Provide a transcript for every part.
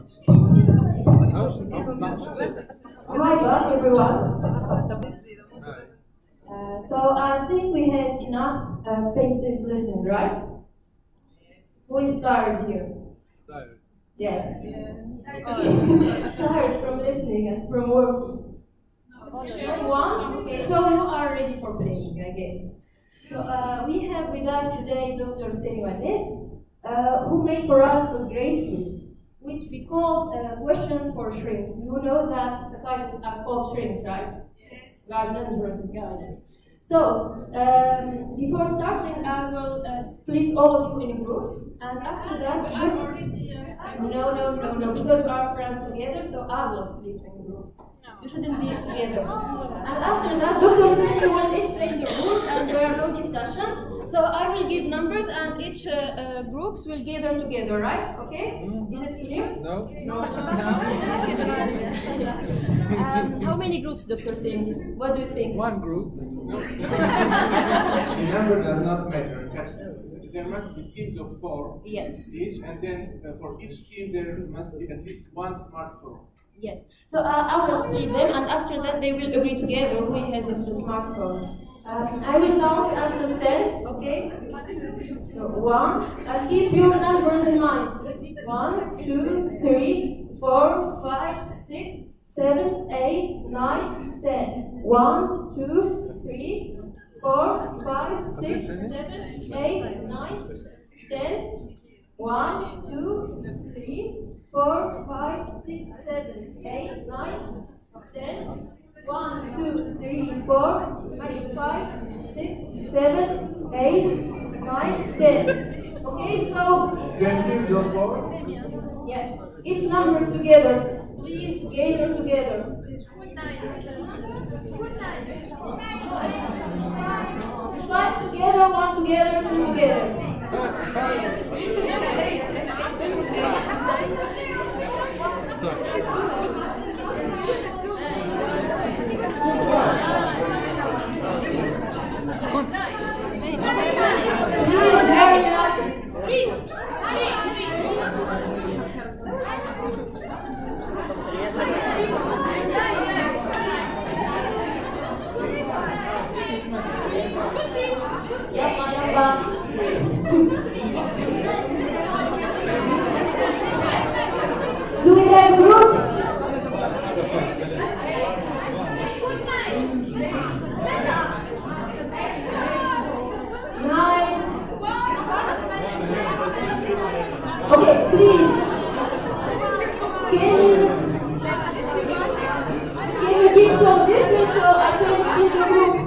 Hi, everyone. So I think we had enough passive listening, right? Who is tired here? Yes. Tired from listening and from working. One? Okay, so you are ready for playing, I guess. So we have with us today Dr. Steniwanes, who made for us a great quiz, which we call questions for shrink. You know that psychiatrists are called shrinks, right? Yes. We are dangerous guys. So, before starting, I will split all of you in groups, and after that, no, because we are friends together, so I will split you in groups. You shouldn't be together. And after that, Dr. Sani will explain the rules, and there are no discussions. So I will give numbers, and each groups will gather together, right? Okay? Is it clear? No. How many groups, Dr. Sani? What do you think? One group. The number does not matter. In fact, there must be teams of 4 Yes. each, and then for each team there must be at least one smartphone. Yes. So I will split them, and after that they will agree together who has the smartphone. I will count until 10, okay? So 1, I'll keep your numbers in mind. 1, 2, 3, 4, 5, 6, 7, 8, 9, 10. 1, 2, 3, 4, 5, 6, 7, 8, 9, 10. 1, 2, 3, 4, 5, 6, 7, 8, 9, 10. 1, 2, 3, 4, 5, 6, 7, 8, 9, 10. Okay, so. Then teams of 4. Yes. Each numbers together. Please gather together. Five together, one together, two together. Do we have groups? Nine. Okay, please. Can you give some distance so I can see the groups?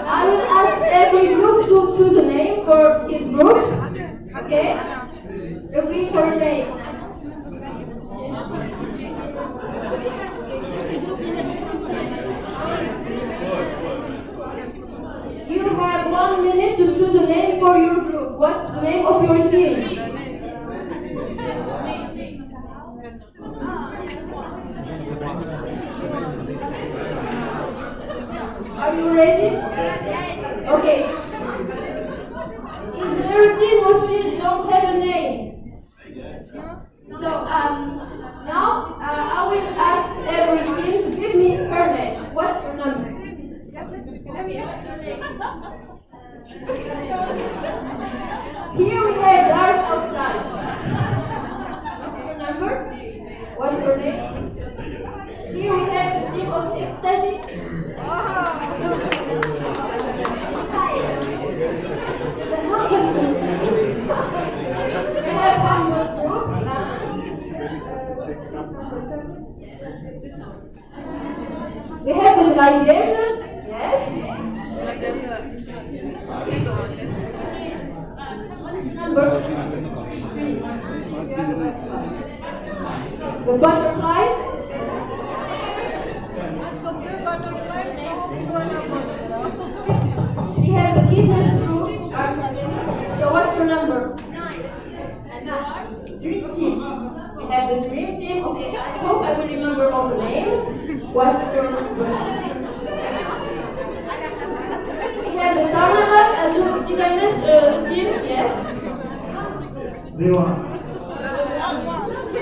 I will ask every group to choose a name for its group. Okay? Agree for a name. You have 1 minute to choose a name for your group. What's the name of your team? Are you ready? Okay. Is there a team who still don't have a name? So now I will ask every team to give me her name. What's your number? Here we have dark outside. What's your number? What's your name? Here we have the team of ecstasy. We have one more group. We have the gladiators. Yes. What's the number? The butterflies. We have the kidneys group. So what's your number? 9. And you are? Dream team. We have the dream team. Okay, I hope I will remember all the names. What's your number? We have the Tarnamak. Did I miss the team? Yes. They want.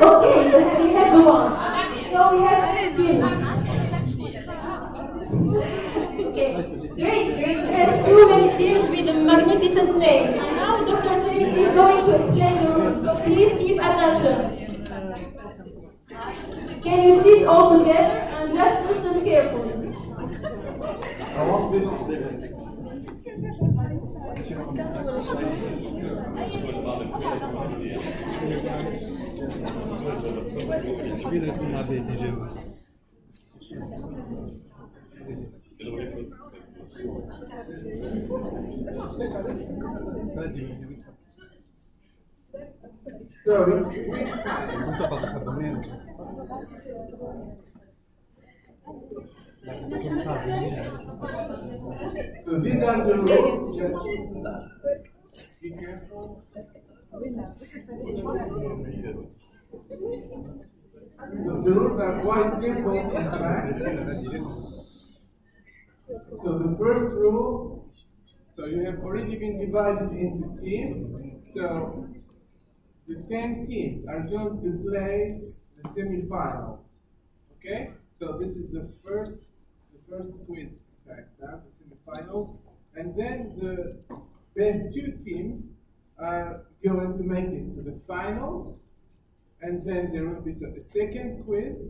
Okay, so we have the one. So we have teams. Okay, great, great. We have too many teams with magnificent names. And now Dr. Semit is going to explain the rules, so please keep attention. Can you sit all together and just listen carefully? So it's quiz time. So these are the rules. Just be careful. So the rules are quite simple in fact. So the first rule, so you have already been divided into teams. So the 10 teams are going to play the semifinals. Okay? So this is the first quiz, in fact, now the semifinals. And then the best 2 teams are going to make it to the finals. And then there will be a second quiz,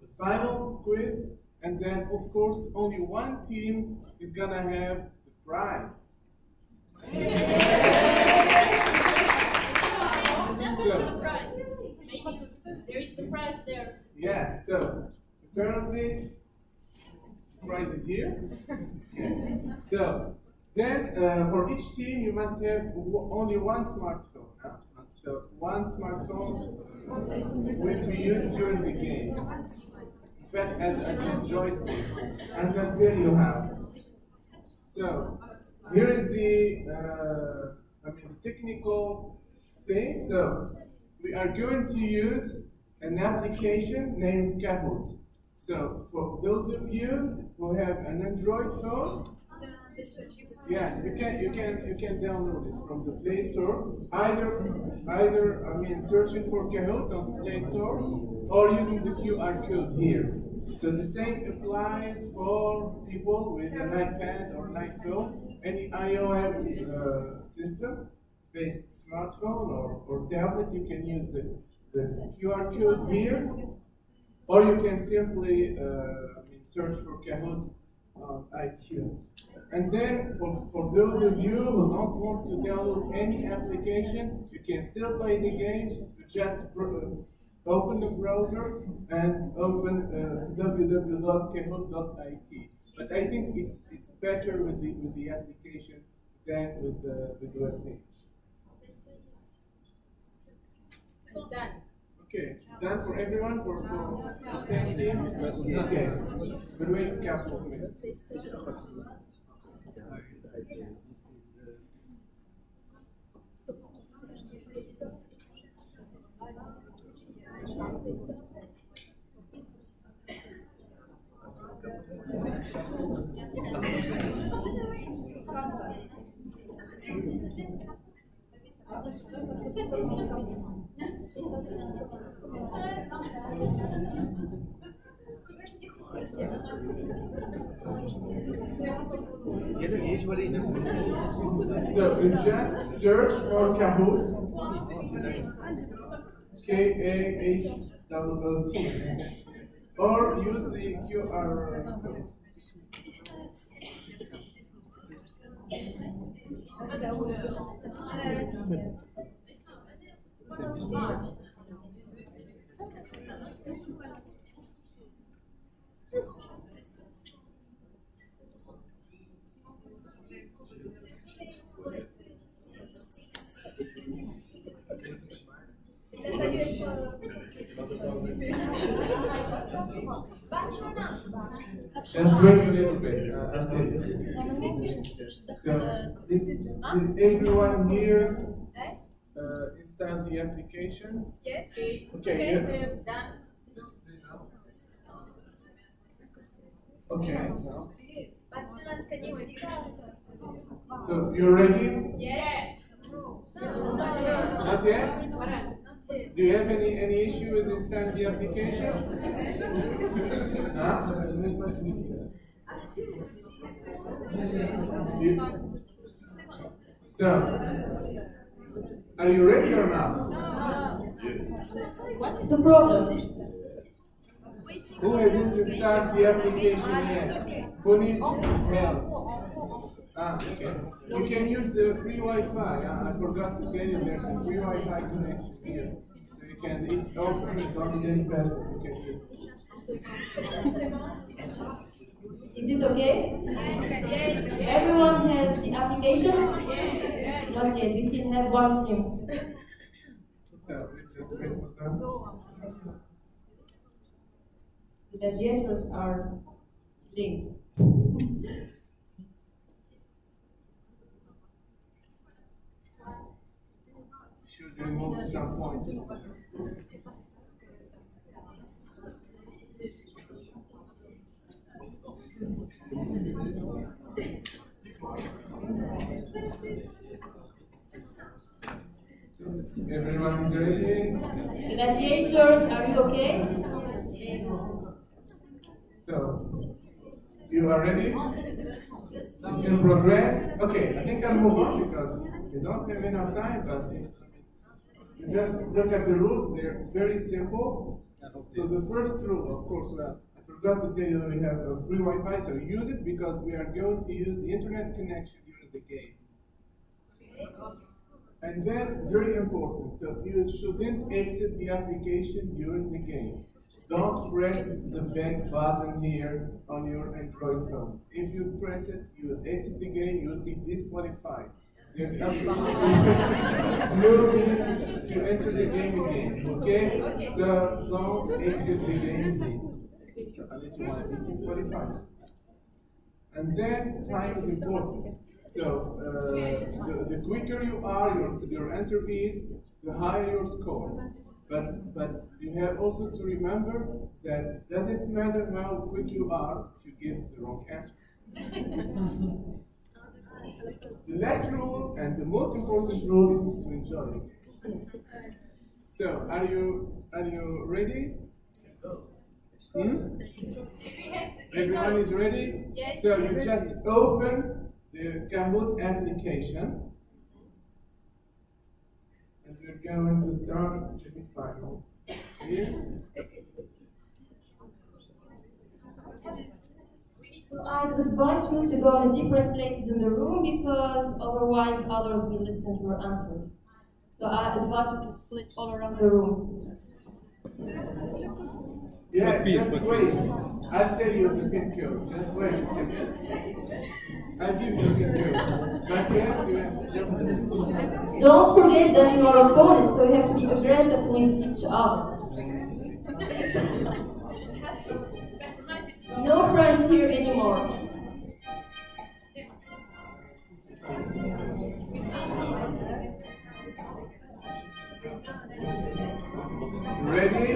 the final quiz, and then of course only one team is gonna have the prize. Just So, the prize. Maybe there is the prize there. yeah, so currently the prize is here. Okay. So then for each team you must have only one smartphone. So one smartphone will be used during the game. In fact, as a joystick, and I'll tell you how. So here is the technical thing. So we are going to use an application named Kahoot. So for those of you who have an Android phone, yeah, you can download it from the Play Store. Either searching for Kahoot on the Play Store or using the QR code here. So the same applies for people with an iPad or an iPhone, any iOS system-based smartphone or tablet. You can use the QR code here, or you can simply search for Kahoot on iTunes. And then for those of you who don't want to download any application, you can still play the game. You just open the browser and open www.kahoot.it. But I think it's better with the application than with the web page. Done. Okay, done for everyone for 10 teams? Okay, we'll wait a couple of minutes. So you just search for Kahoot, Kahoot, or use the QR code. Just wait a little bit. So, did everyone here install the application? Yes. Okay. Done. Okay. Yes. So you're ready? Yes. Not yet? Not yet. Do you have any issue with installing the application? Huh? So, are you ready or not? What's the problem? Who hasn't installed the application yet? Who needs help? Okay. You can use the free Wi-Fi. I forgot to tell you there's a free Wi-Fi connection here. So you can, it's open, it's on the password. You can use it. Is it okay? Yes. Everyone has the application? Yes. Not yet. We still have one team. So just wait for them. The gladiators are linked. Should remove some points. Everyone is ready? Gladiators, are you okay? So, you are ready? It's in progress? Okay, I think I'll move on because we don't have enough time, but you just look at the rules, they're very simple. So the first rule, of course, well, I forgot to tell you that we have a free Wi-Fi, so use it because we are going to use the internet connection during the game. And then, very important, so you shouldn't exit the application during the game. Don't press the back button here on your Android phones. If you press it, you will exit the game, you will be disqualified. There's absolutely no need to enter the game again, okay? So don't exit the game, please, unless you want to be disqualified. And then time is important. So the quicker you are, your answer is, the higher your score. But you have also to remember that it doesn't matter how quick you are if you give the wrong answer. The last rule and the most important rule is to enjoy it. So are you ready? Everyone is ready? Yes. So you just open the Kahoot application. And we're going to start the semifinals. Here. So I'd advise you to go in different places in the room because otherwise others will listen to your answers. So I advise you to split all around the room. Yeah, just wait. I'll tell you the pin code. Just wait a second. I'll give you the pin code. But you have to jump. Don't forget that you are opponents, so you have to be aggressive with each other. No friends here anymore. Ready?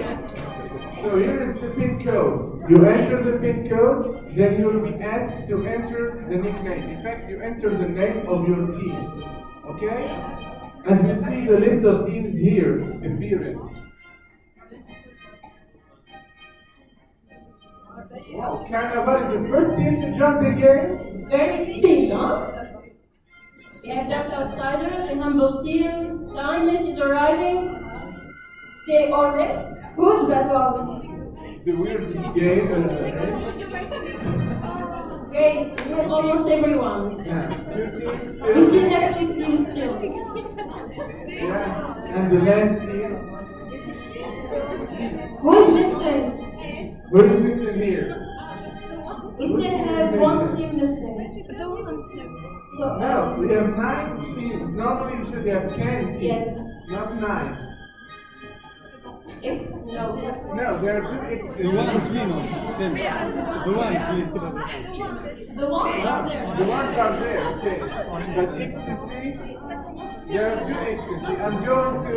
So here is the pin code. You enter the pin code, then you will be asked to enter the nickname. In fact, you enter the name of your team. Okay? And we'll see the list of teams here appearing. Wow, Carnival is the first team to jump the game. Very steep, huh? We have Dark Outsiders, the humble team. Kindness is arriving. Say honest. Who's that one? The weirdest game. Great, we have almost everyone. Yeah. We still have 2 teams still. Yeah. And the last team. Who's missing? Who is missing here? We still have 1 team missing. So, No, we have 9 teams. Normally we should have 10 teams. Yes. Not 9. No. No, there are 2 X's. The one is Lino. The one is Lino. The ones No, out there. the ones are there, okay. But XTC, there are 2 X's. I'm going to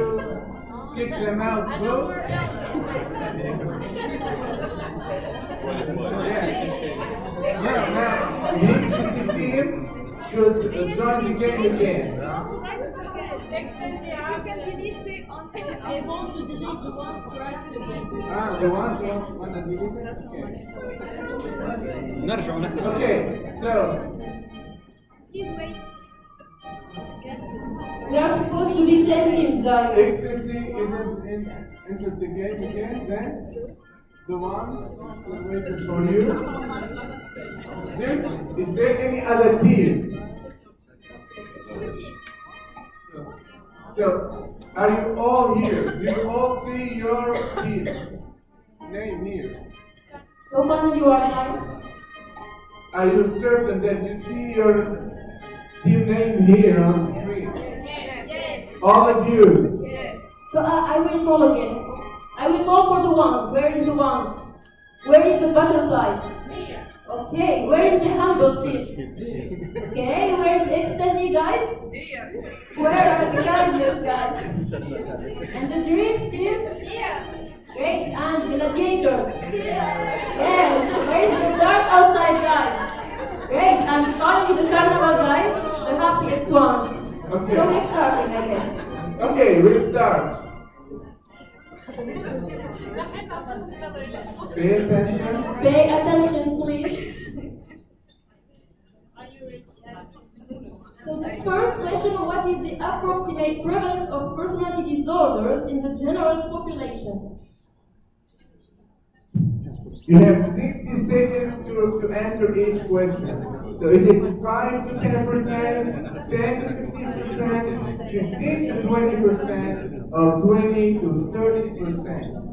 kick them out both. Yeah. Now, the XTC team should join the game again. You can delete the on. I want to delete the ones right again. The ones you want to delete? نرجع ونسأل. Okay, so Please wait. There are supposed to be 10 teams, guys. ecstasy isn't entered the game again, then the ones still waiting for you. Is there any other team? So, are you all here? Do you all see your team name here? So far, you are alive. Are you certain that you see your team name here on the screen? Yes. All of you. Yes. So I will call again. I will call for the ones. Where is the ones? Where is the butterflies? Okay, where is the humble team? Okay, where is ecstasy, guys? Where are the gorgeous guys? And the dreams team? Great, and gladiators? Yes, where is the dark outside guys? Great, and finally the carnival guys, the happiest ones. Okay. So we're starting, I guess. Okay, we'll start. Pay attention. Pay attention, please. So the first question, what is the approximate prevalence of personality disorders in the general population? You have 60 seconds to answer each question. So is it 5 to 10%, 10 to 15%, 15 to 20%, or 20 to 30%?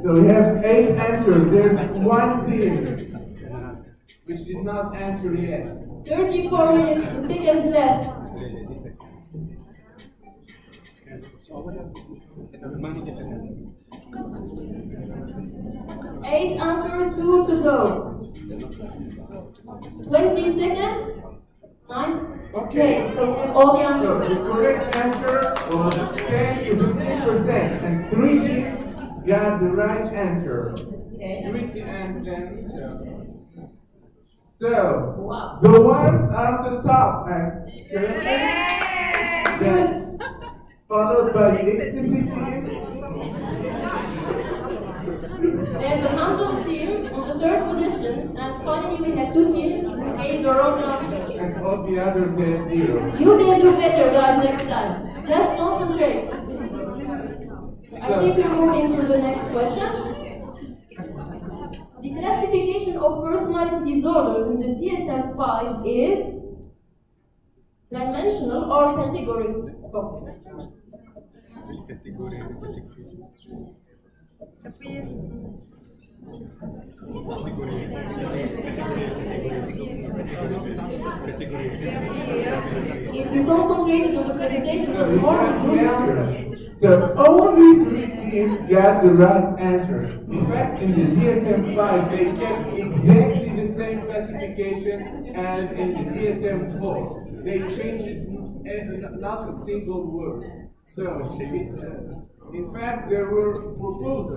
So we have 8 answers. There's one team which did not answer yet. 34 minutes, seconds left. Eight answer, 2 to go. 20 seconds. 9. Okay. So we have all the So answers. the correct answer was 10 to 15%, and 3 teams got the right answer. Okay. 3 and 10. So the ones at the top, then followed by the ecstasy team, And the humble team on the third position, and finally we have 2 teams who gave their own answers. and all the others had 0. You can do better, guys, next time. Just concentrate. I think we're moving to the next question. The classification of personality disorders in the DSM-5 is dimensional or categorical? If you concentrate on the presentation, So it's you more got the good. answers. So only 3 teams got the right answer. In fact, in the DSM-5, they kept exactly the same classification as in the DSM-4. They changed not a single word. So, in fact, there were proposals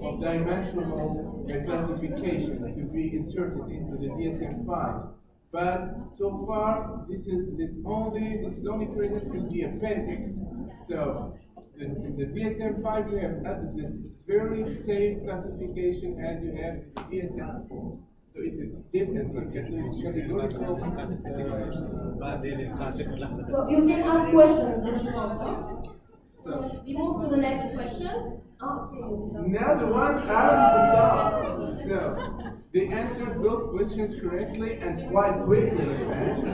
of dimensional classification to be inserted into the DSM-5. But so far, this is only present in the appendix. So, in the DSM-5, you have this very same classification as you have in the DSM-4. So it's a different categorical. So you can ask questions if you want to. So We move to the next question. now the ones out of the top. So they answered both questions correctly and quite quickly, in fact.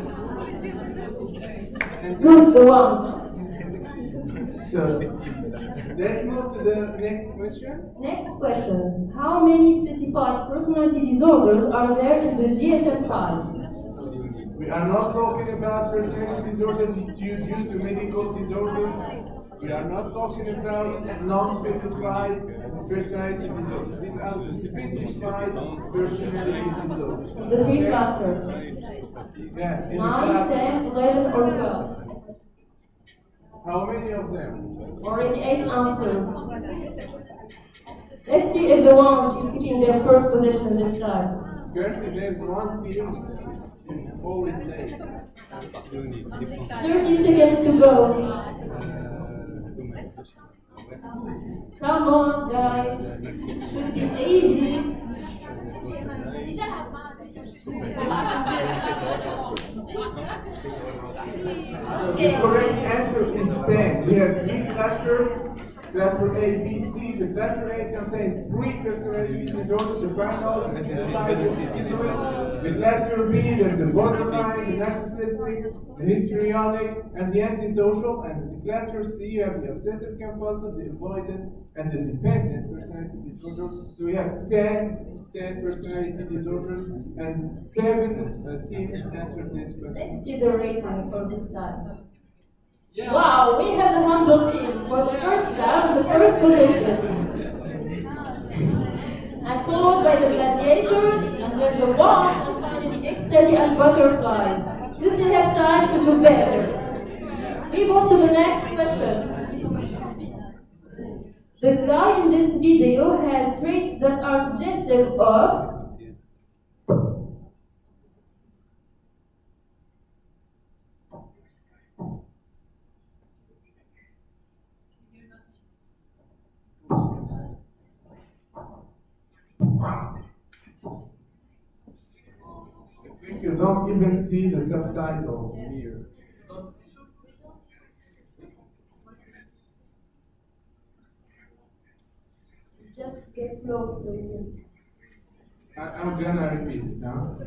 And Good, the one. so let's move to the next question. Next question. How many specified personality disorders are there in the DSM-5? We are not talking about personality disorders due to medical disorders. We are not talking about non-specified personality disorders. These are the specified personality disorders. The 3 clusters. Yeah, in the 9, class. 10, 11, or 12. How many of them? Already 8 answers. Let's see if the one is keeping their first position this time. Currently, there's one team is always late. 30 seconds to go. Come on, guys. Should be easy. The correct answer is 10. We have 3 clusters. Cluster A, B, C. The cluster A contains 3 personality disorders, the paranoid, the schizoid. The cluster B, there's the borderline, the narcissistic, the histrionic, and the antisocial. And the cluster C, you have the obsessive compulsive, the avoidant, and the dependent personality disorder. So we have 10 personality disorders, and 7 teams answered this question. Let's see the rating for this time. Wow, we have the humble team for the first time, the first position. And followed by the gladiators, and then the wasps, and finally ecstasy and butterflies. You still have time to do better. We move to the next question. The guy in this video has traits that are suggestive of I think you don't even see the subtitles here. just get close to it. I'm gonna repeat it now.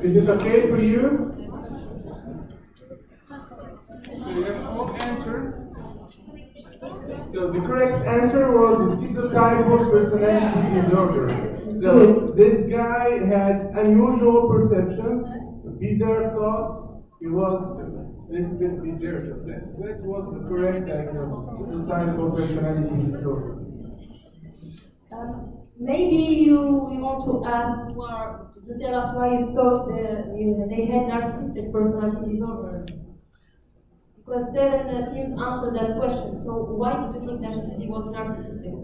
Is it okay for you? So you have all answered. So the correct answer was schizotypal personality disorder. So this guy had unusual perceptions, bizarre thoughts. He was a little bit bizarre. So that was the correct diagnosis, schizotypal personality disorder. Maybe you want to ask more, to tell us why you thought they had narcissistic personality disorders. Because 7 teams answered that question. So why did you think that he was narcissistic?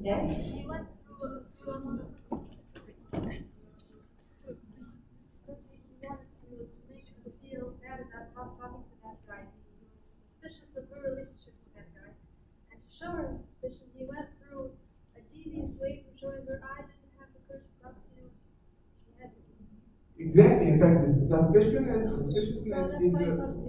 Yes? He went through to make her feel bad about talking to that guy. He was suspicious of her relationship with that guy. And to show her his suspicion, he went through a devious way from showing her I didn't have the courage to talk to you. She had this. Exactly. In fact, suspiciousness So is that's why he thought he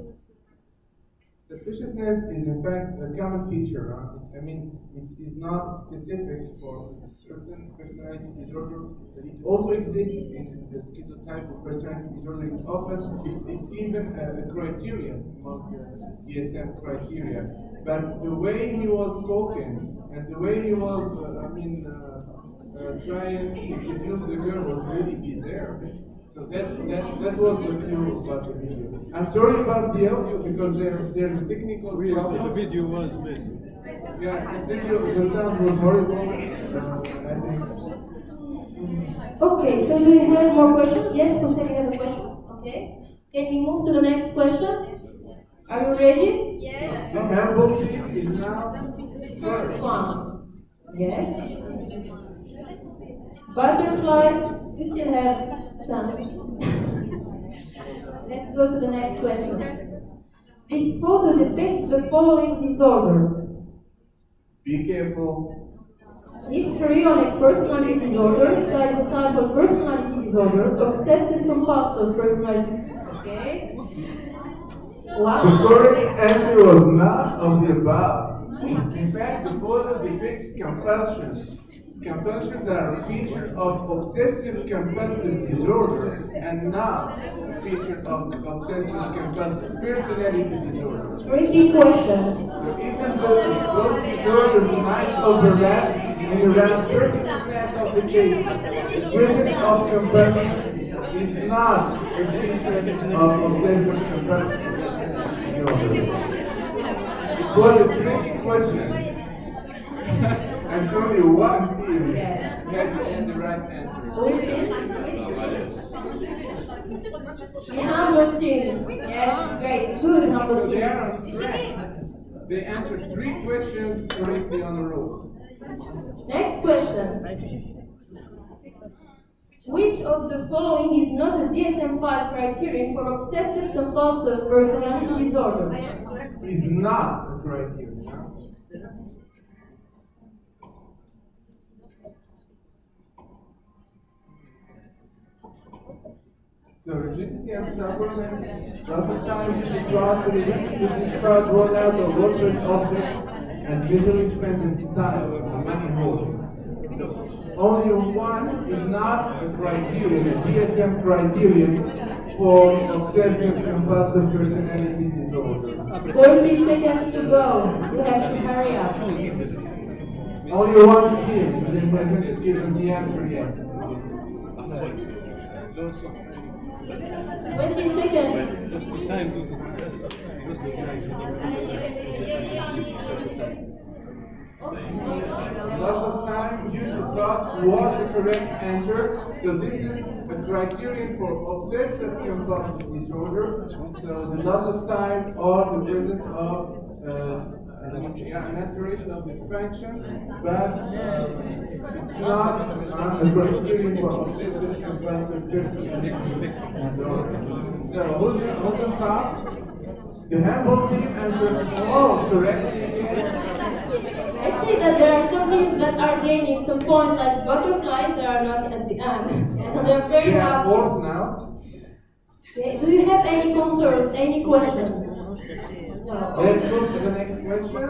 was narcissistic. suspiciousness is in fact a common feature. I mean, it's not specific for a certain personality disorder, but it also exists in the schizotypal personality disorder. It's even a criteria among the DSM criteria. But the way he was talking and the way he was, trying to seduce the girl was really bizarre. So that was the clue about the video. I'm sorry about the audio because there's a technical problem. The video was bad. Yeah, the sound was horrible. I think. Okay, so do you have more questions? Yes, Jose, you have a question? Okay. Can we move to the next question? Are you ready? Yes. The handball team is now First one. Yes. Butterflies, you still have chance. Let's go to the next question. This photo depicts the following disorder. Be careful. Histrionic personality disorder, schizotypal personality disorder, obsessive compulsive personality. Okay. The Wow. correct answer was none of the above. In fact, the photo depicts compulsions. Compulsions are a feature of obsessive compulsive disorder and not a feature of the obsessive compulsive personality disorder. Tricky question. So even though both disorders might overlap, in around 30% of the cases, the presence of compulsion is not a feature of obsessive compulsive disorder. It was a tricky question. And only one team had the right answer. Which is? The humble team. Yes, great. Good humble So they team. are on track. They answered 3 questions correctly on a row. Next question. Which of the following is not a DSM-5 criterion for obsessive compulsive personality disorder? Is not a criterion. So rigidity and stubbornness, rapid time to cross the limits to describe rollout of worthless objects, and visually spent in style of money holding. Only one is not a criterion, a DSM criterion for obsessive compulsive personality disorder. 30 seconds to go. You have to hurry up. Only one team hasn't given the answer yet. 20 seconds. Lots of time, use the thoughts was the correct answer. So this is a criterion for obsessive compulsive disorder. So the loss of time or the presence of an alteration of the function, but it's not a criterion for obsessive compulsive personality disorder. So who's on top? The handball team answered all correctly again. I see that there are some teams that are gaining some points, like butterflies that are not at the end. So they're very We have happy. fourth now. Okay, do you have any concerns, any questions? No. Let's move to the next question.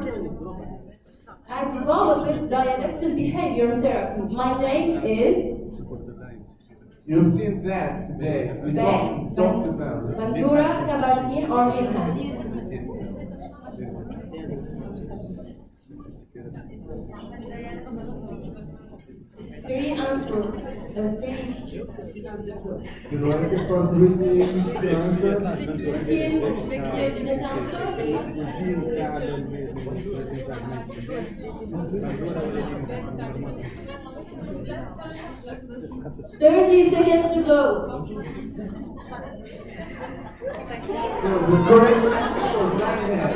I developed dialectal behavior therapy. My name is You've seen that today. We talked about it. Bandura, Kabasin, or Milhan. Three answers. The right responsibility answer. Three. 30 seconds to go. So the correct answer was Ryan.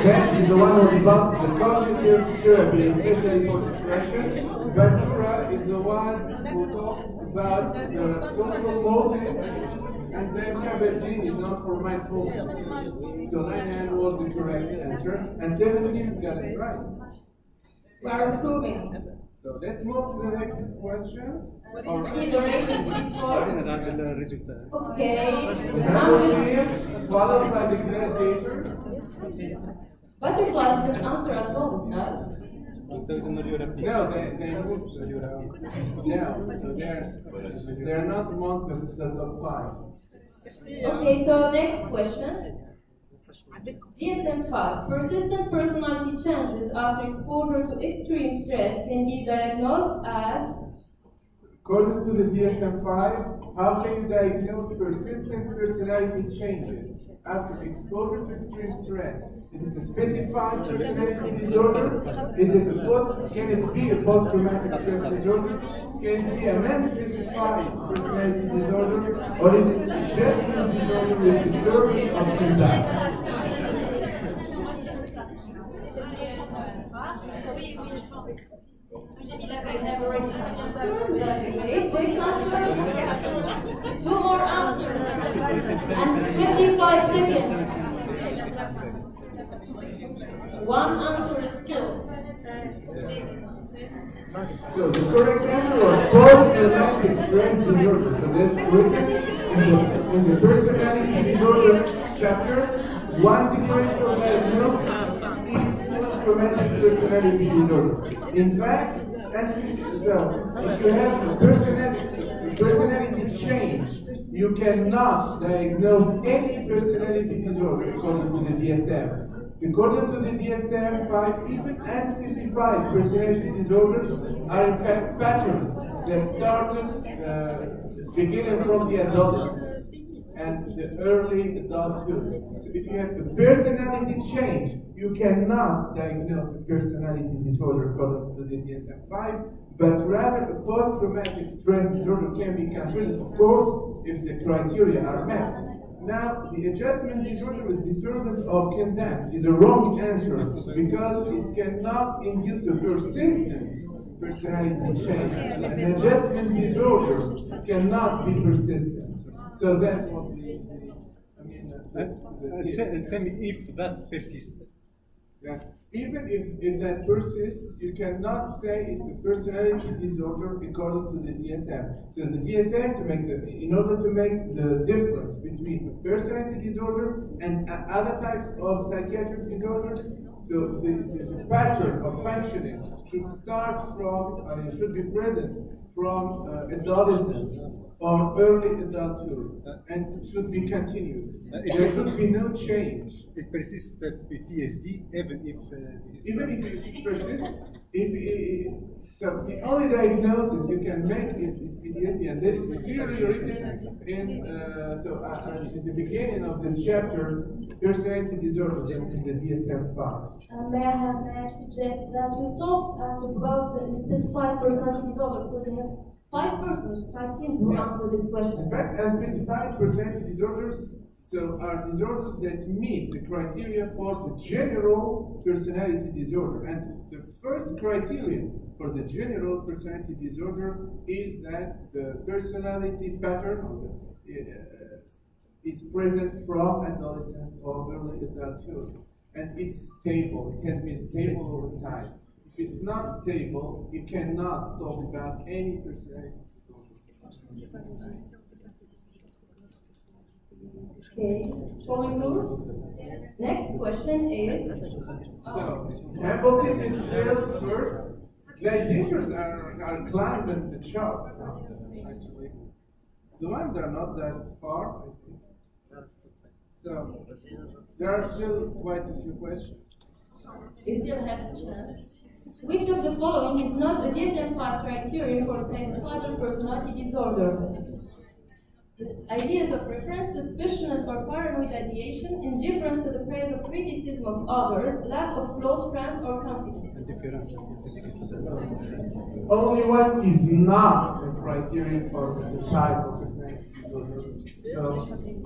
That is the one who developed the cognitive therapy, especially for depression. Bandura is the one who talked about the social motive, and then Kabat-Zinn is known for mindfulness. So Ryan was the correct answer, and 17 got it right. We are improving. So let's move to the next question. See the races before. Okay. The handball team, followed by the gladiators. Butterflies didn't answer at all this time. No, they moved down. So they're not among the top 5. Okay, so next question. DSM-5. Persistent personality changes after exposure to extreme stress can be diagnosed as. According to the DSM-5, how can you diagnose persistent personality changes? after exposure to extreme stress? Is it a specified personality disorder? Is it a can it be a post-traumatic stress disorder? Can it be an unspecified personality disorder? Or is it a suggestive disorder with disturbance of conduct? Two more answers. And 55 seconds. One answer is still. So the correct answer was post-traumatic stress disorder. So that's written in the personality disorder chapter. One differential diagnosis is post-traumatic personality disorder. In fact, so if you have a personality change, you cannot diagnose any personality disorder according to the DSM. According to the DSM-5, even unspecified personality disorders are in fact patterns that started beginning from the adolescence and the early adulthood. So if you have a personality change, you cannot diagnose a personality disorder according to the DSM-5, but rather a post-traumatic stress disorder can be considered, of course, if the criteria are met. Now, the adjustment disorder with disturbance of conduct is a wrong answer because it cannot induce a persistent personality change. An adjustment disorder cannot be persistent. So that's what and Sammy, if that persists. Yeah. Even if that persists, you cannot say it's a personality disorder according to the DSM. So the DSM, in order to make the difference between a personality disorder and other types of psychiatric disorders, so the pattern of functioning should start from, should be present from adolescence or early adulthood, and should be continuous. There should be no change. It persists PTSD even if it persists. So the only diagnosis you can make is PTSD, and this is clearly written in at the beginning of the chapter, personality disorders in the DSM-5. May I suggest that you talk us about the specified personality disorder, because we have 5 teams who answer this question. In fact, unspecified personality disorders are disorders that meet the criteria for the general personality disorder. And the first criterion for the general personality disorder is that the personality pattern is present from adolescence or early adulthood. And it's stable. It has been stable over time. If it's not stable, you cannot talk about any personality disorder. Okay, shall we move? Yes. Next question is... So, Hamilton is there first. Gladiators are climbing the charts, actually. The ones are not that far, I think. So, there are still quite a few questions. We still have a chance. Which of the following is not a DSM-5 criterion for schizotypal personality disorder? Ideas of preference, suspiciousness or paranoid ideation, indifference to the praise or criticism of others, lack of close friends or confidence. Only one is not a criterion for the type of personality disorder. So,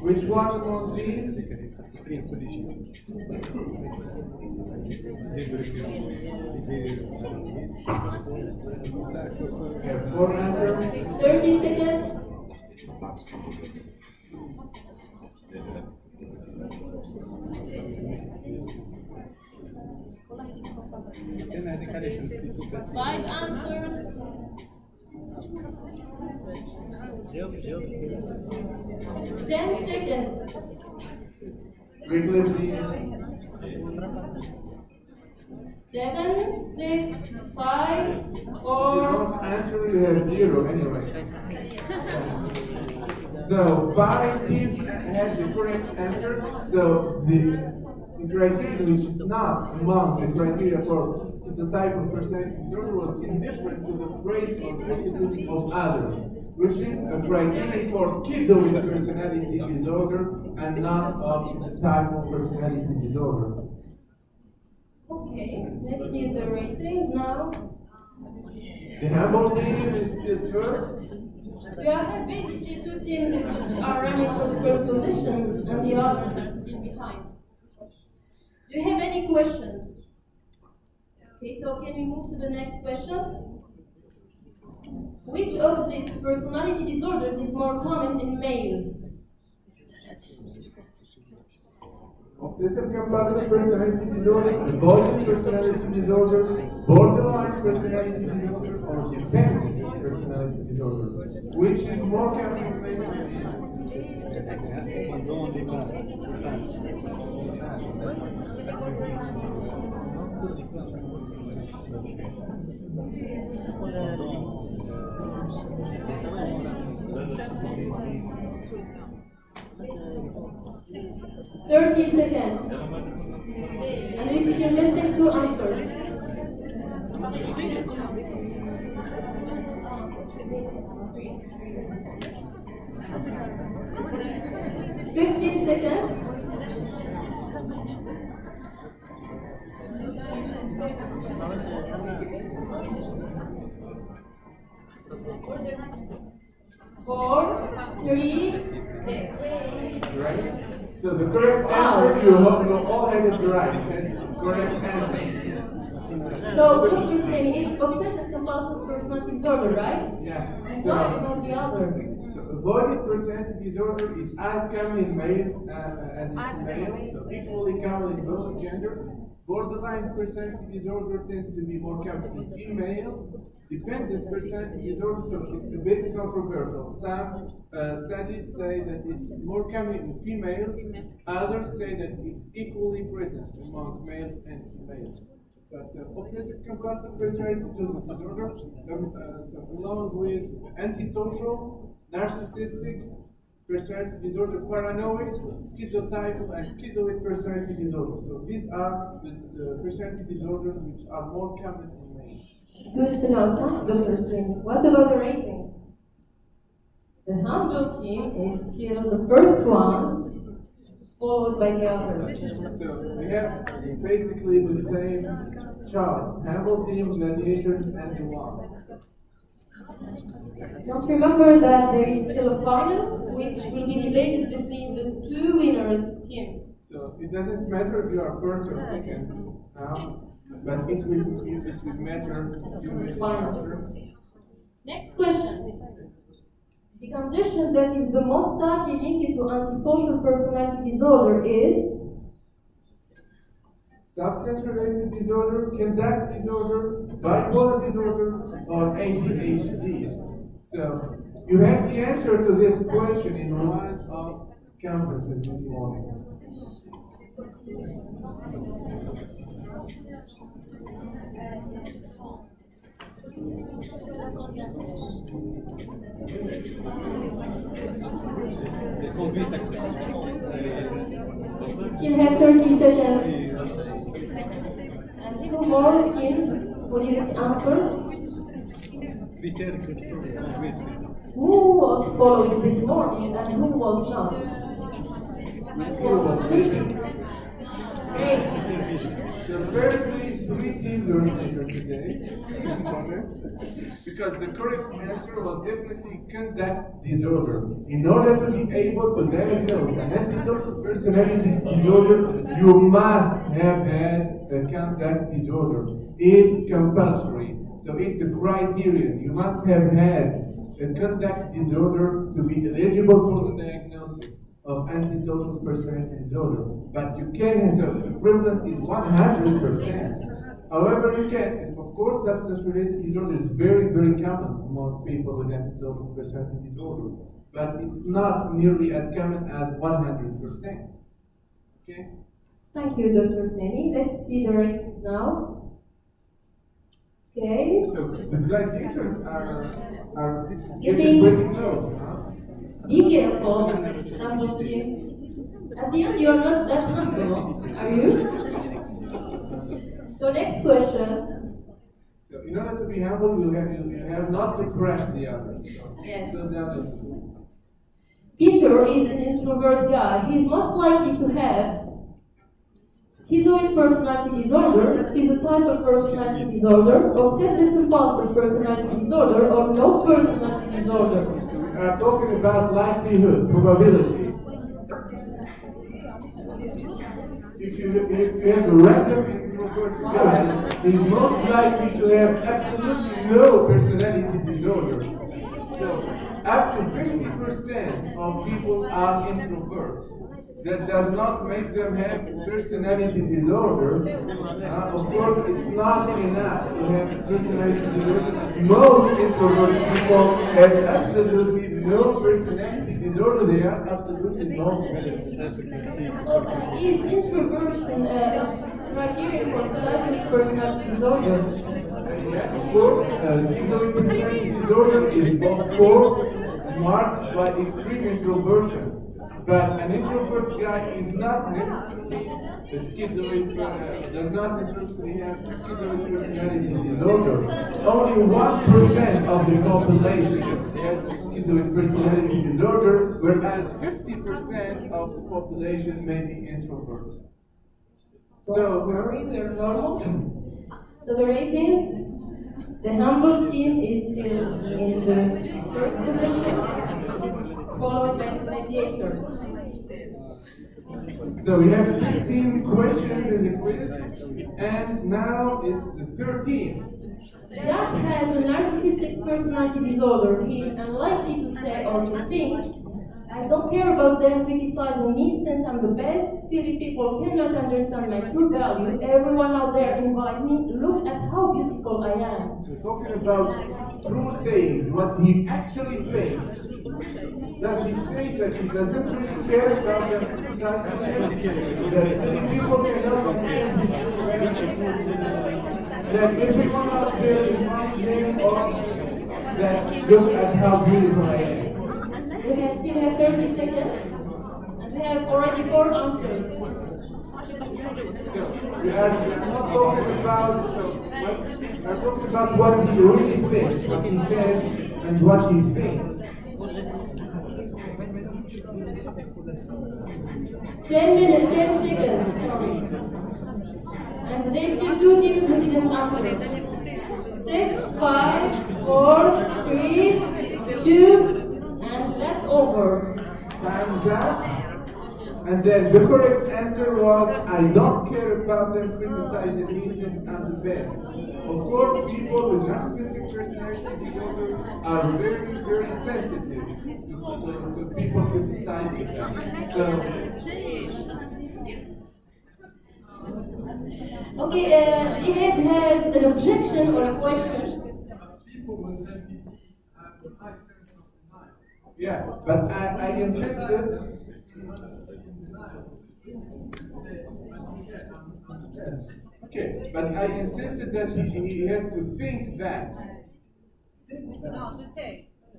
which one among these? Four answers. 30 seconds. Five answers. 10 seconds. Quickly, please. 7, 6, 5, If you 4. don't answer, you have 0 anyway. So 5 teams had the correct answers. So the criteria which is not among the criteria for the type of personality disorder was indifferent to the praise or criticism of others, which is a criterion for schizoid personality disorder and not of the type of personality disorder. Okay, let's see the ratings now. The humble team is still first. So you have basically two teams which are running for the first positions and the others are still behind. Do you have any questions? Okay, so can we move to the next question? Which of these personality disorders is more common in males? Obsessive compulsive personality disorder, avoidant personality disorder, borderline personality disorder, or dependent personality disorder, which is more common in males. Thirty seconds. And we still missing two answers. 15 seconds. Four, three, six. Right? So the correct answer, you all have it right. Correct answer. So, Dr. Semi, it's obsessive compulsive personality disorder, right? Yeah. And So, what about the others? so avoidant personality disorder is as common in males as in females, so equally common in both genders. Borderline personality disorder tends to be more common in females. Dependent personality disorder, so it's a bit controversial. Some studies say that it's more common in females, others say that it's equally present among males and females. But obsessive compulsive personality disorder, along with antisocial, narcissistic personality disorder, paranoid, schizotypal, and schizoid personality disorder. So these are the personality disorders which are more common in males. Good to know. Thanks, Dr. Semi. What about the ratings? The humble team is still the first one, followed by the others. So we have basically the same charts: humble team, gladiators, and the ones. Don't remember that there is still a final, which will be debated between the two winners' teams. So it doesn't matter if you are first or second now, but it will matter during the semester. Next question. The condition that is the most tightly linked to antisocial personality disorder is Substance-related disorder, conduct disorder, bipolar disorder, or ADHD. So you have the answer to this question in one of conferences this morning. Still have 30 seconds. And two more teams will you answer? Who was following this morning and who was not? Who was sleeping? Great. So apparently three teams are here today. Because the correct answer was definitely conduct disorder. In order to be able to diagnose an antisocial personality disorder, you must have had a conduct disorder. It's compulsory. So it's a criterion. You must have had a conduct disorder to be eligible for the diagnosis of antisocial personality disorder. But you can, so the prevalence is 100%. However, you can, of course, substance-related disorder is very, very common among people with antisocial personality disorder. But it's not nearly as common as 100%. Okay? Thank you, Dr. Seni. Let's see the ratings now. Okay. So the gladiators are Getting- getting pretty close, huh? Be careful, humble team. At the end, you are not that humble, are you? So next question. So in order to be humble, you have not to crush the others. So Yes. slow down a little Peter is an introvert guy. He's most likely to have schizoid personality disorder, schizotypal personality disorder, obsessive compulsive personality disorder, or no personality disorder. We are talking about likelihood, probability. If you have a random introvert guy, he's most likely to have absolutely no personality disorder. So, up to 50% of people are introverts. That does not make them have personality disorder. Of course, it's not enough to have personality disorder. Most introvert people have absolutely no personality disorder. They are absolutely normal. Is introversion criteria for schizoid personality disorder? Of course, schizoid personality disorder is of course marked by extreme introversion. But an introvert guy is not necessarily a schizoid, does not necessarily have schizoid personality disorder. Only 1% of the population has a schizoid personality disorder, whereas 50% of the population may be introverts. Don't worry, we're normal. So the ratings, the humble team is still in the first position, followed by the gladiators. So we have 15 questions in the quiz, and now it's the 13th. Jack has a narcissistic personality disorder. He is unlikely to say or to think, I don't care about them criticizing me since I'm the best. Silly people cannot understand my true value. Everyone out there invites me. Look at how beautiful I am. We're talking about true sayings, what he actually thinks. Does he think that he doesn't really care about them criticizing him? That silly people cannot understand his true value? That everyone out there invites him, or that look at how beautiful I am? We still have 30 seconds, and we have already 4 answers. We are not talking about what he really thinks, what he says, and what he thinks. 10 minutes, 10 seconds, sorry. And there's still 2 teams who didn't answer. 6, 5, 4, 3, 2, and that's over. Time's up. And then the correct answer was, I don't care about them criticizing me since I'm the best. Of course, people with narcissistic personality disorder are very, very sensitive to people criticizing them. So, okay, Ihad has an objection or a question. yeah, but I insisted. Okay, but I insisted that he has to think that.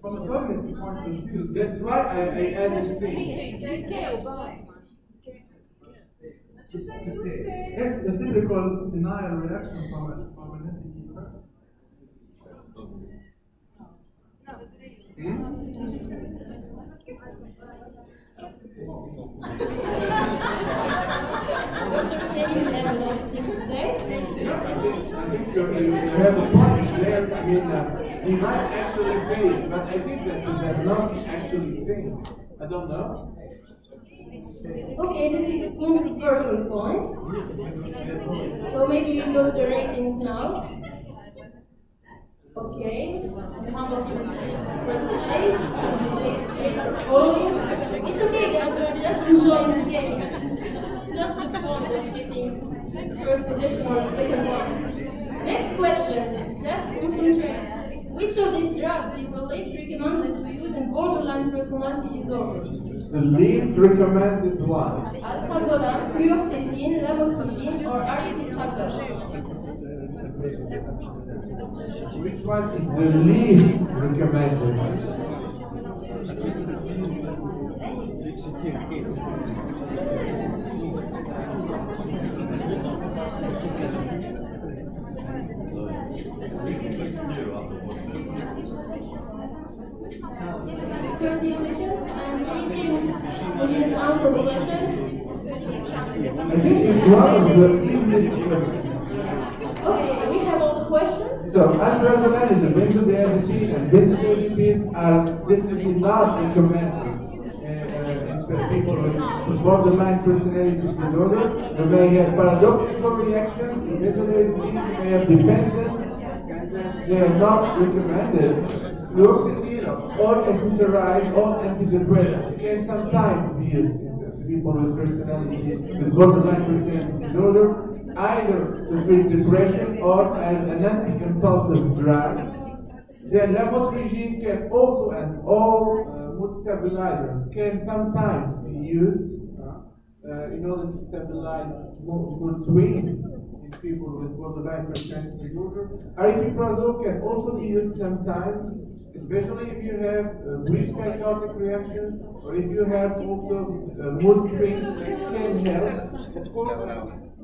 From a cognitive point of view, That's why I added think. to say it's a typical denial reaction from an entity person. What you're saying has nothing to say. I think you have a point there. I mean, he might actually say it, but I think that he does not actually think. I don't know. Okay, this is a controversial point. So maybe we go to the ratings now. Okay, the humble team is first place. It's okay, guys, we're just enjoying the game. It's not the point of getting first position or second one. Next question, just concentrate. Which of these drugs is the least recommended to use in borderline personality disorders? The least recommended one. Alprazolam, fluoxetine, lamotrigine, or aripiprazole? Which one is the least recommended? Thirty seconds and 3 answer the question? I think it's one of the easiest questions. Okay, we have all the questions. So, unrepresented benzodiazepine and benzodiazepines are definitely not recommended in people with borderline personality disorder. They may have paradoxical reactions to benzodiazepines, they may have dependence, and they are not recommended. Fluoxetine or SSRIs or antidepressants can sometimes be used in people with personality, with borderline personality disorder, either to treat depression or as an anti-impulsive drug. The lamotrigine can also, and all mood stabilizers can sometimes be used in order to stabilize mood swings in people with borderline personality disorder. Aripiprazole can also be used sometimes, especially if you have brief psychotic reactions or if you have also mood swings that can help. Of course,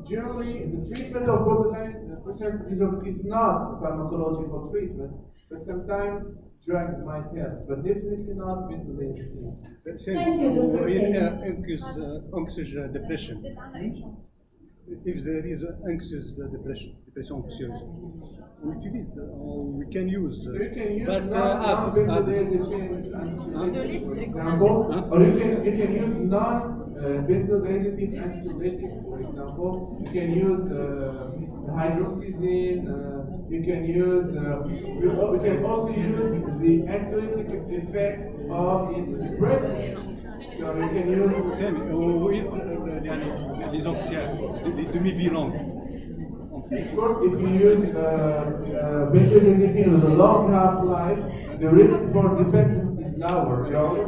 generally, the treatment of borderline personality disorder is not a pharmacological treatment, but sometimes drugs might help, but definitely not benzodiazepines. Thank you, Dr. Anxious depression. If there is anxious depression anxieuse, we can use. So you can use but non-benzodiazepines, for example, or you can use non-benzodiazepine anxiolytics, for example. You can use hydroxyzine. You can use. We can also use the anxiolytic effects of the antidepressants. So you can use. Same with les anxieux, les demi-vies longues. Of course, if you use benzodiazepine with a long half-life, the risk for dependence is lower,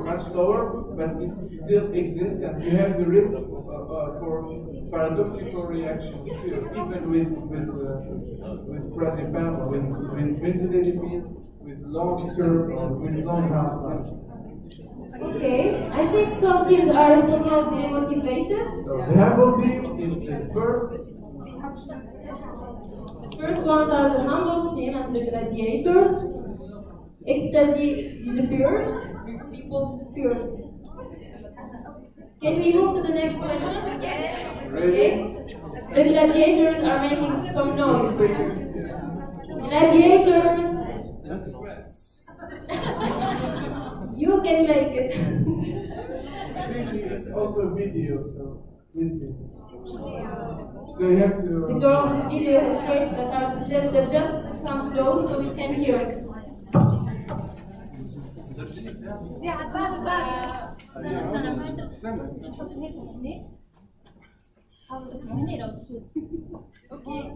much lower, but it still exists, and you have the risk for paradoxical reactions too, even with diazepam, with benzodiazepines, with long-term or with long half-life. Okay, I think some teams are somehow demotivated. So the Humble team is the first. The first ones are the Humble team and the Gladiators. Ecstasy disappeared. People disappeared. Can we move to the next question? Yes. Okay. The Gladiators are making some noise. Gladiators. You can make it. It's also a video, so we'll see. So you have to. The girl in this video has traits that are suggested. Just come close so we can hear it. حاول اسمعوا هنا لو الصوت اوكي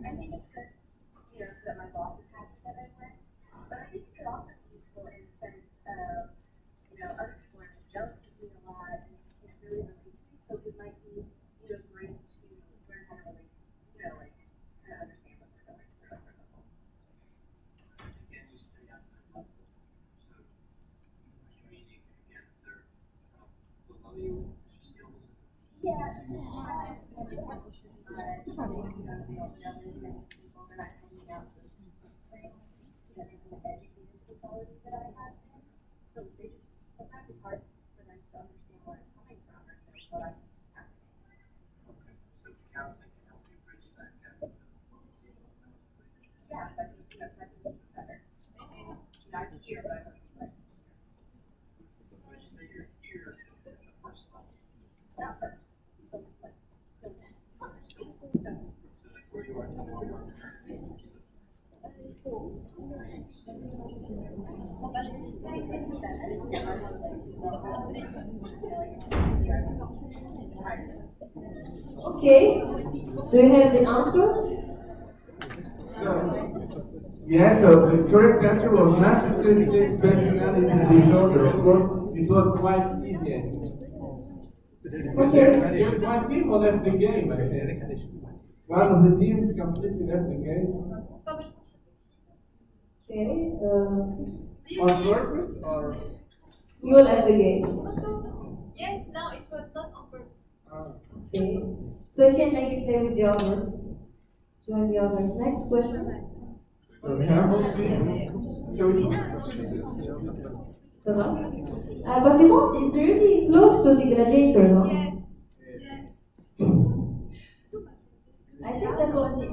I think it's good, so that my boss is happy that I went. But I think it could also be useful in the sense of, other people are just jealous of me a lot and can't really relate to me. So it might be, great to learn how to relate, kind of understand what they're going through at their level. Again, you say so meaning again they're below you skills. Yeah. So they just sometimes it's hard for them to understand where I'm coming from or what I'm happening. Okay. So counseling can help you bridge that gap. Yeah, so I think so I can make it better. I'm here, but I don't like here. When you say you're here, the first level. Not first. So Where you are today. Okay. Do you have the answer? So the correct answer was narcissistic personality disorder. Of course, it was quite easy. Yes, my team left the game, I think. One of the teams completely left the game. Okay. On purpose or? You left the game. Yes, no, it was not on purpose. Okay. So you can make it play with the others. Join the others. Next question. So the handball team. So it Ça va? But the boss is really close to the gladiator, no? Yes. I think that was the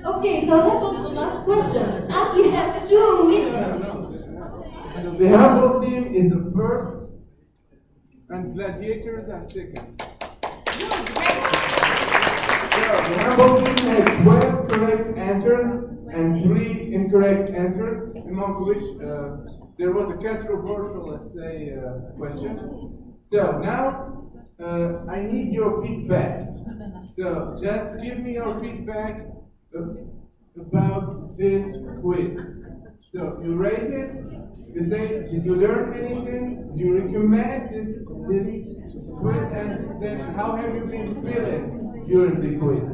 Okay, so that was the last question. And we have 2 winners. So the handball team is the first. And gladiators are second. So the handball team had 12 correct answers and 3 incorrect answers, among which there was a controversial, let's say, question. So now I need your feedback. So just give me your feedback about this quiz. So you rate it. You say, did you learn anything? Do you recommend this quiz? And then how have you been feeling during the quiz?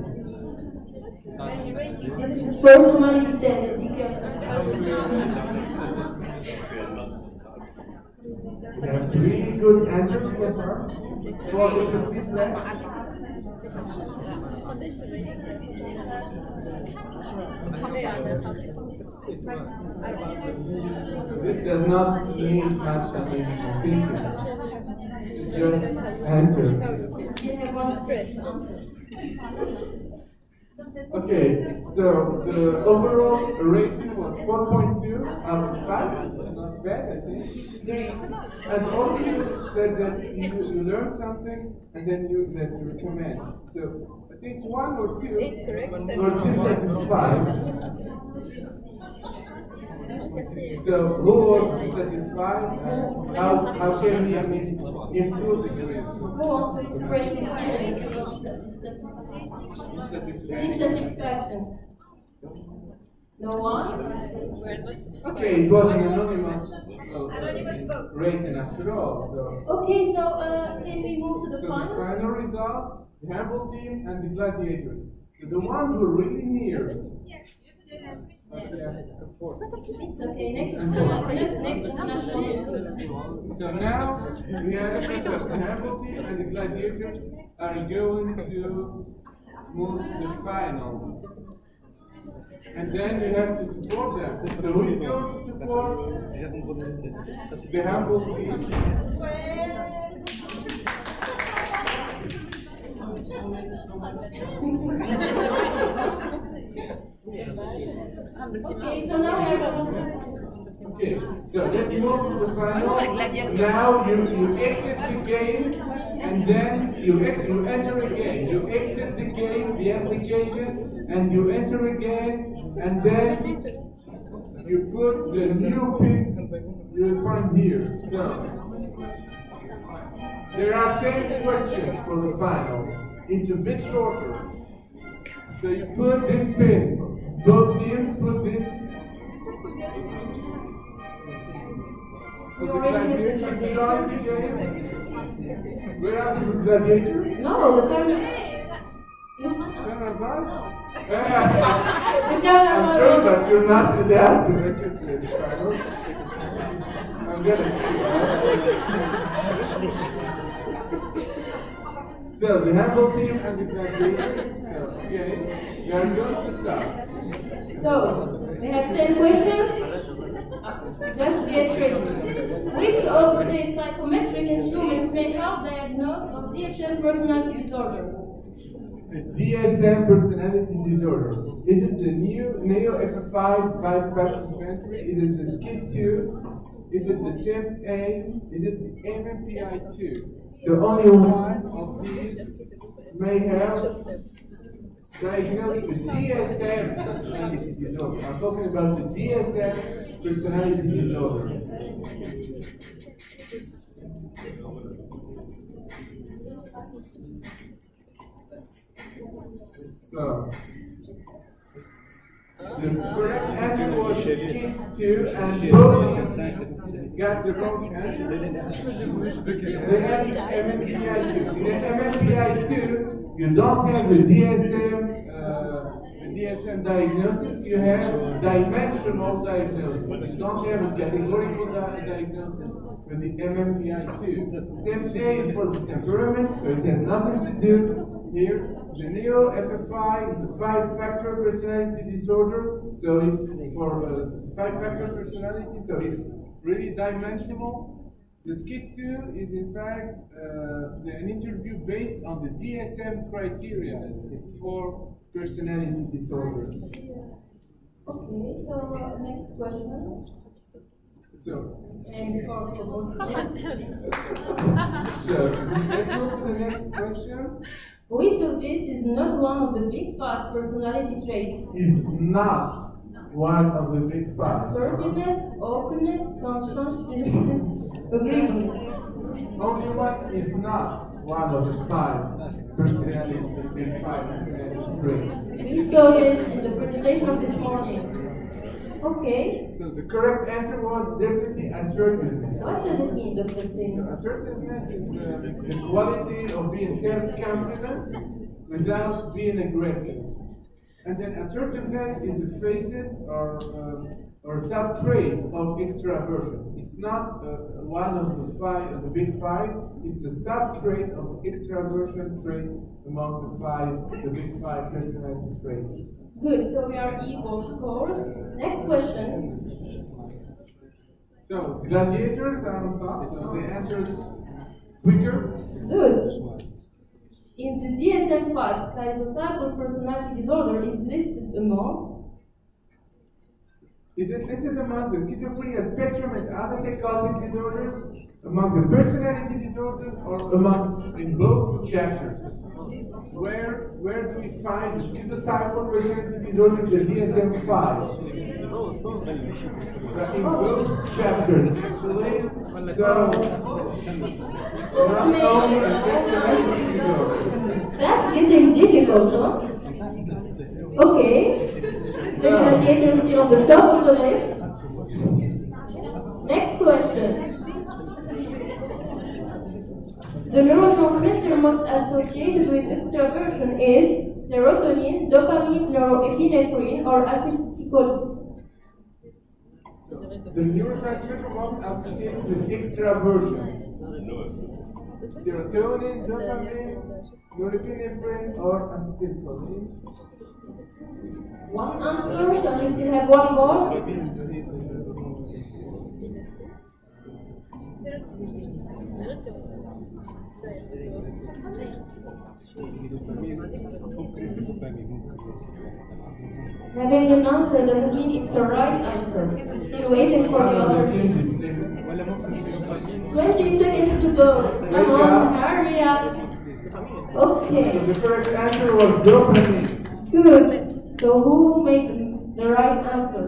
This is personality test. Be careful. You have 3 good answers so far. Positive feedback. This does not need much thinking. Just answers. You have 1 answer. Okay, so the overall rating was 4.2 out of 5. Not bad, I think. And all of you said that you learned something and then you recommend. So I think 1 or 2 were dissatisfied. So who was satisfied? And how can we improve the quiz? Who wants to express his feelings? Dissatisfaction. No one? Okay, it was an anonymous vote. rating after all. So, Okay, so can we move to the so the final? final results: the handball team and the gladiators. So the ones who were really near. It's okay. Next international. So now we have the handball team and the gladiators are going to move to the finals. And then you have to support them. So who is going to support the handball team? Okay, so now we have Okay, so let's move to the final. Now you exit the game and then you enter again. You exit the game, the application, and you enter again, and then you put the new pin you'll find here. So there are 10 questions for the final. It's a bit shorter. So you put this pin. Both teams put this. So the gladiators start the game. Where are the gladiators? No, the Carnival. Carnival? The I'm Carnival. sorry, but you're not allowed to enter the final. I'm So the handball team and the gladiators. So, okay, they are going to start. So, we have 10 questions. Just get ready. Which of the psychometric instruments may help diagnose of DSM personality disorder? The DSM personality disorder. Is it the Neo FF5 5-factor inventory? Is it the SCID2? Is it the TIPS-A? Is it the MMPI2? So only one of these may help diagnose the DSM personality disorder. I'm talking about the DSM personality disorder. So, the correct answer was SCID2, and both got the wrong answer. The answer is MMPI2. In MMPI2, you don't have the DSM DSM diagnosis, you have dimensional diagnosis. You don't have a categorical diagnosis with the MMPI-2. TEMS-A is for the temperament, so it has nothing to do here. The Neo-FFI is the 5-factor personality disorder, so it's for 5-factor personality, so it's really dimensional. The SCID-2 is in fact an interview based on the DSM criteria for personality disorders. Okay, so next question. So, And for both sides. let's go to the next question. Which of these is not one of the big 5 personality traits? Is not one of the big 5. Assertiveness, openness, conscientiousness, agreement. Only one is not one of the 5 personalities, the big 5 personality traits. We saw it in the presentation of this morning. Okay, So the correct answer was definitely assertiveness. what does it mean, Dr. So Singh? assertiveness is the quality of being self-confident without being aggressive. And then assertiveness is a facet or sub-trait of extraversion. It's not one of the big 5. It's a sub-trait of extraversion trait among the big 5 personality traits. Good, so we are equal scores. Next question. So gladiators are on top, so they answered quicker. Good. In the DSM-5, schizotypal personality disorder is listed among. Is it listed among the schizophrenia spectrum and other psychotic disorders, among the personality disorders, or in both chapters? Where do we find the schizotypal personality disorders in the DSM-5? In both chapters, actually. So, not only in personality disorders. That's getting difficult, huh? Okay. The gladiator is still on the top of the list. Next question. The neurotransmitter most associated with extraversion is serotonin, dopamine, norepinephrine, or acetylcholine. The neurotransmitter most associated with extraversion. Serotonin, dopamine, norepinephrine, or acetylcholine. One answer, so we still have one more. Having an answer doesn't mean it's the right answer. Still waiting for the others. 20 seconds to go. Come on, hurry up. Okay, The correct answer was dopamine. good. So who made the right answer?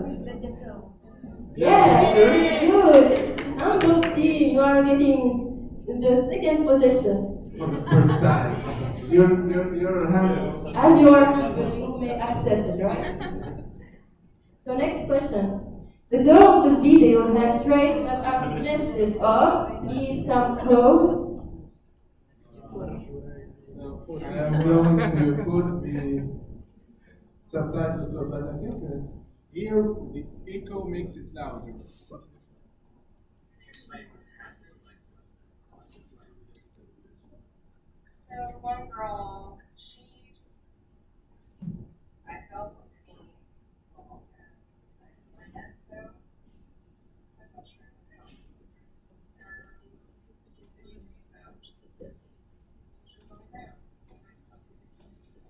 Yeah, good. Number team, you are getting the second position. For the first time. You're happy. As you are happy, you may accept it, right? So next question. The girl on the video has traits that are suggestive of, please come close. I'm going to put the subtitles to it, but I think that here the echo makes it louder. So one girl, I felt pain a little bit in my head, so I felt sure to continue to do so. She was on the ground, and I still continued to do so.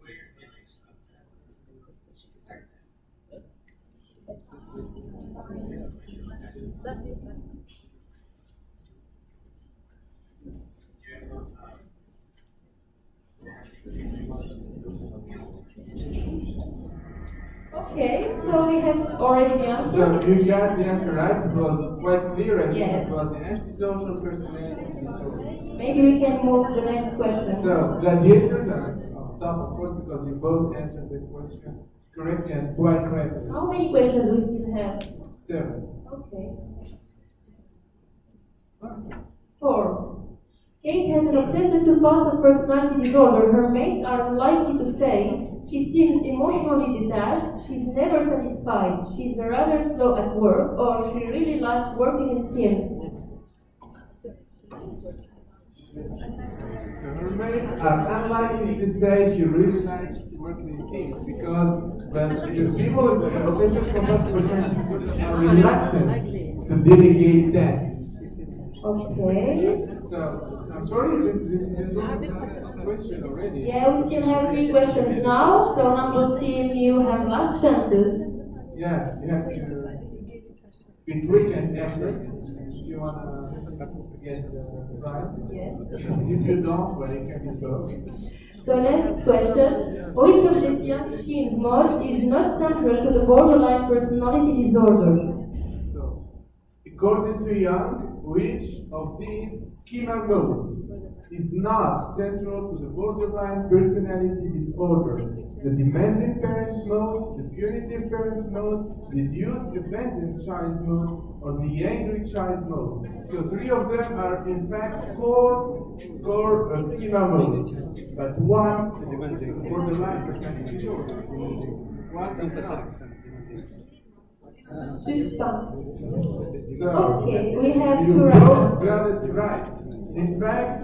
What are your feelings about that? She deserved it. Okay, so we have already the answer. So you got the answer right. It was quite clear. I think Yes. it was the antisocial personality disorder. Maybe we can move to the next question. So gladiators are on top, of course, because you both answered the question correctly and quite correctly. How many questions we still have? 7. Okay. 4. Kate has an obsessive-compulsive personality disorder, her mates are likely to say she seems emotionally detached, she's never satisfied, she's rather slow at work, or she really likes working in teams. Her mates are unlikely to say she really likes working in teams because the people with obsessive compulsive personality disorder are reluctant to delegate tasks. Okay. So, I'm sorry, this was a question already. Yeah, we still have 3 questions now, so humble team, you have last chances. Yeah, you have to be quick and accurate if you want to get the prize. Yes. If you don't, well, you can be slow. So next question. Which of these young teens modes is not central to the borderline personality disorder? So, according to Young, which of these schema modes is not central to the borderline personality disorder? The demanding parent mode, the punitive parent mode, the abused abandoned child mode, or the angry child mode. So 3 of them are in fact core schema modes, but one is borderline personality disorder. One is not. Suspense. So, Okay, we have you 2 both rounds. got it right. In fact,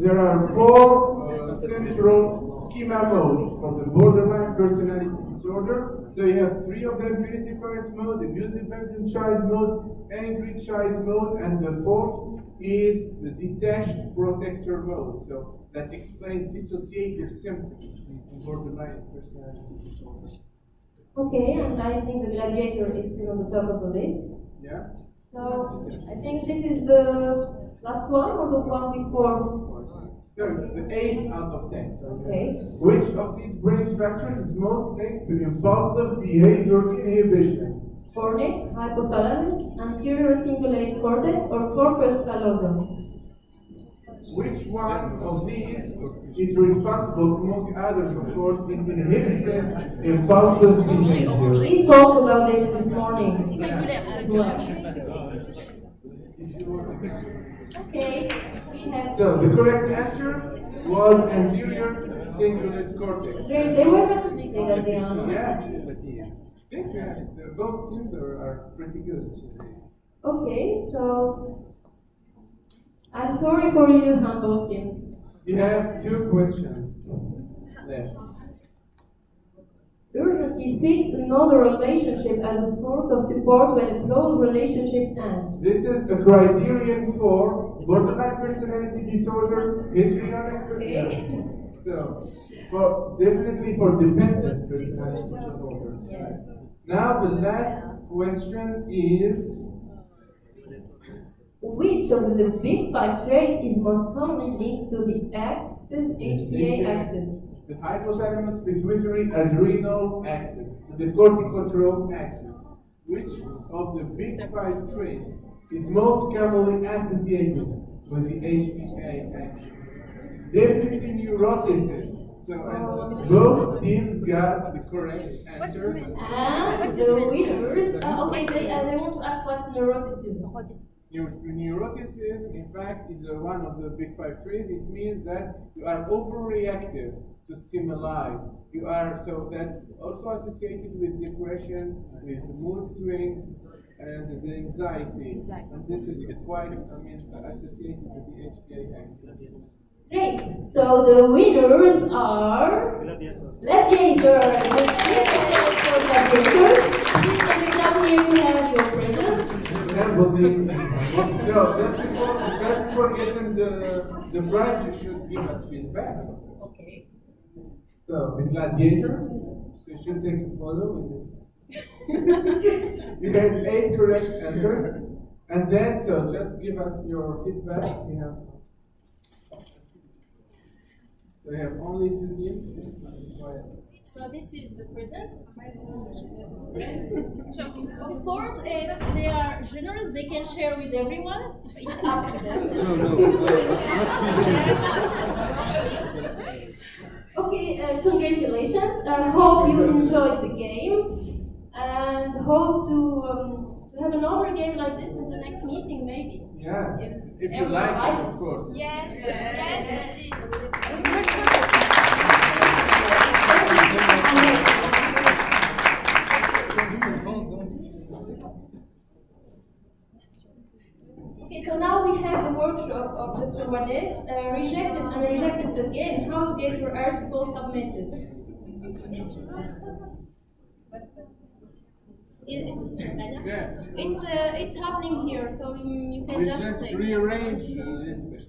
there are 4 central schema modes for the borderline personality disorder. So you have 3 of them: punitive parent mode, abuse dependent child mode, angry child mode, and the 4th is the detached protector mode. So that explains dissociative symptoms in borderline personality disorder. Okay, and I think the gladiator is still on the top of the list. Yeah? So I think this is the last one or the one before? No, it's the 8 out of 10. Okay. Which of these brain structures is most linked to impulsive behavior inhibition? Fornix, hypothalamus, anterior cingulate cortex, or corpus callosum? Which one of these is responsible, among others, of course, in inhibiting impulsive behavior? We talked about this morning. Okay, we have. So the correct answer was anterior cingulate cortex. They were fascinating at the end. Yeah, I think both teams are pretty good. Okay, so I'm sorry for you, humble teams. You have 2 questions left. Urgently seeks another relationship as a source of support when a close relationship ends. This is a criterion for borderline personality disorder, histrionic. Okay. So, definitely for dependent personality disorder. Yes. Now the last question is, which of the big 5 traits is most commonly linked to the HPA axis? the hypothalamus pituitary adrenal axis, the corticotrope axis. Which of the big 5 traits is most commonly associated with the HPA axis? Definitely neuroticism. So, and both teams got the correct answer. And the winners, okay, they want to ask what's neuroticism. Neuroticism, in fact, is one of the big 5 traits. It means that you are overreactive to stimuli. You are, so that's also associated with depression, with mood swings, and the anxiety. And this is quite, associated with the HPA axis. Great. So the winners are Gladiators. Please come here to have your presents. No, just before getting the prize, you should give us feedback. Okay. So, the gladiators, so you should take a photo with this. You guys 8 correct answers. And then, so just give us your feedback. We have only 2 teams. So this is the present. Of course, if they are generous, they can share with everyone. It's up to them. Okay, congratulations. I hope you enjoyed the game and hope to have have another game like this in the next meeting, maybe. Yeah. If you everyone like likes it, of course. Yes. Okay, so now we have a workshop of Dr. Wades, rejected and rejected again, how to get your article submitted. It's happening here, so you can We just just say. rearrange a little bit.